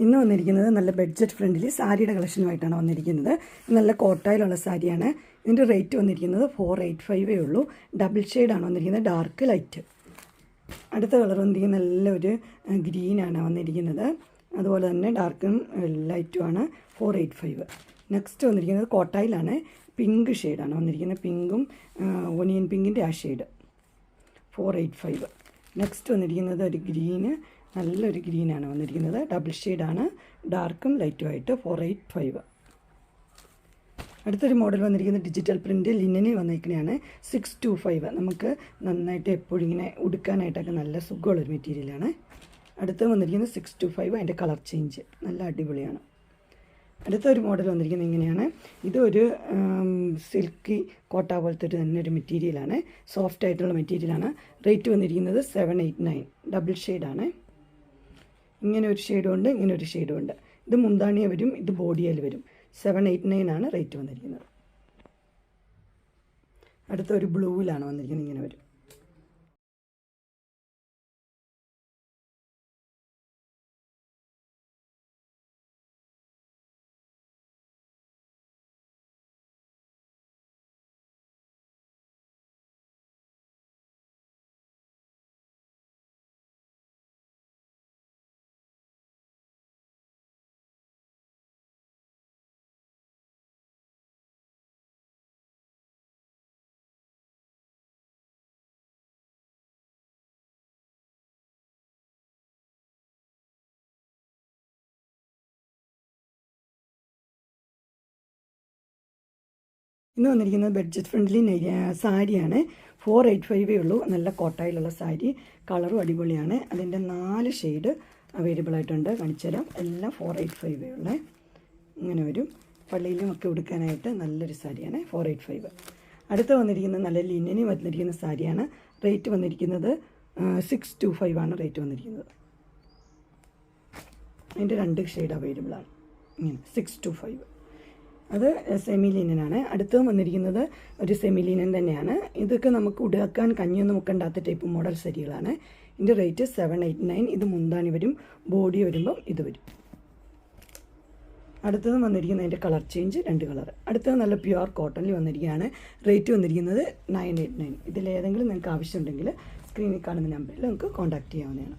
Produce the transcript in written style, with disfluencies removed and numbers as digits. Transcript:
ഇന്ന് വന്നിരിക്കുന്നത് നല്ല ബഡ്ജറ്റ് ഫ്രണ്ട്ലി സാരിയുടെ കളക്ഷനുമായിട്ടാണ് വന്നിരിക്കുന്നത്. നല്ല കോട്ടായിലുള്ള സാരിയാണ്. ഇതിൻ്റെ റേറ്റ് വന്നിരിക്കുന്നത് 485 ഉള്ളൂ. ഡബിൾ ഷെയ്ഡാണ് വന്നിരിക്കുന്നത്, ഡാർക്ക് ലൈറ്റ്. അടുത്ത കളർ വന്നിരിക്കുന്നത് നല്ലൊരു ഗ്രീനാണ് വന്നിരിക്കുന്നത്, അതുപോലെ തന്നെ ഡാർക്കും ലൈറ്റുമാണ്. 485. നെക്സ്റ്റ് വന്നിരിക്കുന്നത് കോട്ടായിലാണ്, പിങ്ക് ഷെയ്ഡാണ് വന്നിരിക്കുന്നത്, പിങ്കും ഒനിയൻ പിങ്കിൻ്റെ ആ ഷെയ്ഡ്. 485. നെക്സ്റ്റ് വന്നിരിക്കുന്നത് ഒരു ഗ്രീന്, നല്ലൊരു ഗ്രീനാണ് വന്നിരിക്കുന്നത്, ഡബിൾ ഷെയ്ഡാണ്, ഡാർക്കും ലൈറ്റുമായിട്ട്. 485. അടുത്തൊരു മോഡൽ വന്നിരിക്കുന്നത് ഡിജിറ്റൽ പ്രിൻറ്റ് ലിനനിൽ വന്നിരിക്കുന്നതാണ്. 625. നമുക്ക് നന്നായിട്ട് എപ്പോഴും ഇങ്ങനെ ഉടുക്കാനായിട്ടൊക്കെ നല്ല സുഖമുള്ളൊരു മെറ്റീരിയലാണ്. അടുത്ത് വന്നിരിക്കുന്നത് 625. അതിൻ്റെ കളർ ചേഞ്ച് നല്ല അടിപൊളിയാണ്. അടുത്തൊരു മോഡൽ വന്നിരിക്കുന്നത് ഇങ്ങനെയാണ്. ഇതൊരു സിൽക്കി കോട്ട പോലത്തെ ഒരു തന്നെ ഒരു മെറ്റീരിയലാണ്, സോഫ്റ്റ് ആയിട്ടുള്ള മെറ്റീരിയലാണ്. റേറ്റ് വന്നിരിക്കുന്നത് 789. ഡബിൾ ഷെയ്ഡാണ്. ഇങ്ങനെ ഒരു ഷെയ്ഡും ഉണ്ട്, ഇങ്ങനെ ഒരു ഷെയ്ഡും ഉണ്ട്. ഇത് മുന്താണിയെ വരും, ഇത് ബോഡിയിൽ വരും. 789 ആണ് റേറ്റ് വന്നിരിക്കുന്നത്. അടുത്തൊരു ബ്ലൂവിലാണ് വന്നിരിക്കുന്നത്, ഇങ്ങനെ വരും. ഇന്ന് വന്നിരിക്കുന്നത് ബഡ്ജറ്റ് ഫ്രണ്ട്ലി സാരിയാണ്. 485 ഉള്ളൂ. നല്ല കോട്ടായിലുള്ള സാരി, കളറും അടിപൊളിയാണ്. അതിൻ്റെ 4 ഷെയ്ഡ് അവൈലബിൾ ആയിട്ടുണ്ട്, കാണിച്ചു തരാം. എല്ലാം 485 ഉള്ളത്. ഇങ്ങനെ വരും. പള്ളിയിലും ഒക്കെ ഉടുക്കാനായിട്ട് നല്ലൊരു സാരിയാണ് 485. അടുത്ത് വന്നിരിക്കുന്നത് നല്ല ലിനനി വന്നിരിക്കുന്ന സാരിയാണ്. റേറ്റ് വന്നിരിക്കുന്നത് 625 ആണ് റേറ്റ് വന്നിരിക്കുന്നത്. അതിൻ്റെ 2 ഷെയ്ഡ് അവൈലബിൾ ആണ്. ഇങ്ങനെ 625. അത് സെമി ലിനനാണ്. അടുത്തും വന്നിരിക്കുന്നത് ഒരു സെമി ലിനൻ തന്നെയാണ്. ഇതൊക്കെ നമുക്ക് ഉടുക്കാൻ കഞ്ഞിയൊന്നും മുക്കണ്ടാത്ത ടൈപ്പ് മോഡൽ സാരികളാണ്. ഇതിൻ്റെ റേറ്റ് 789. ഇത് മുന്താണി വരും, ബോഡി വരുമ്പം ഇത് വരും. അടുത്തതും വന്നിരിക്കുന്നത് അതിൻ്റെ കളർ ചേഞ്ച്, 2 കളർ. അടുത്തത് നല്ല പ്യുവർ കോട്ടണിൽ വന്നിരിക്കുകയാണ്. റേറ്റ് വന്നിരിക്കുന്നത് 989. ഇതിലേതെങ്കിലും നിങ്ങൾക്ക് ആവശ്യമുണ്ടെങ്കിൽ സ്ക്രീനിൽ കാണുന്ന നമ്പറിൽ നമുക്ക് കോൺടാക്റ്റ് ചെയ്യാവുന്നതാണ്.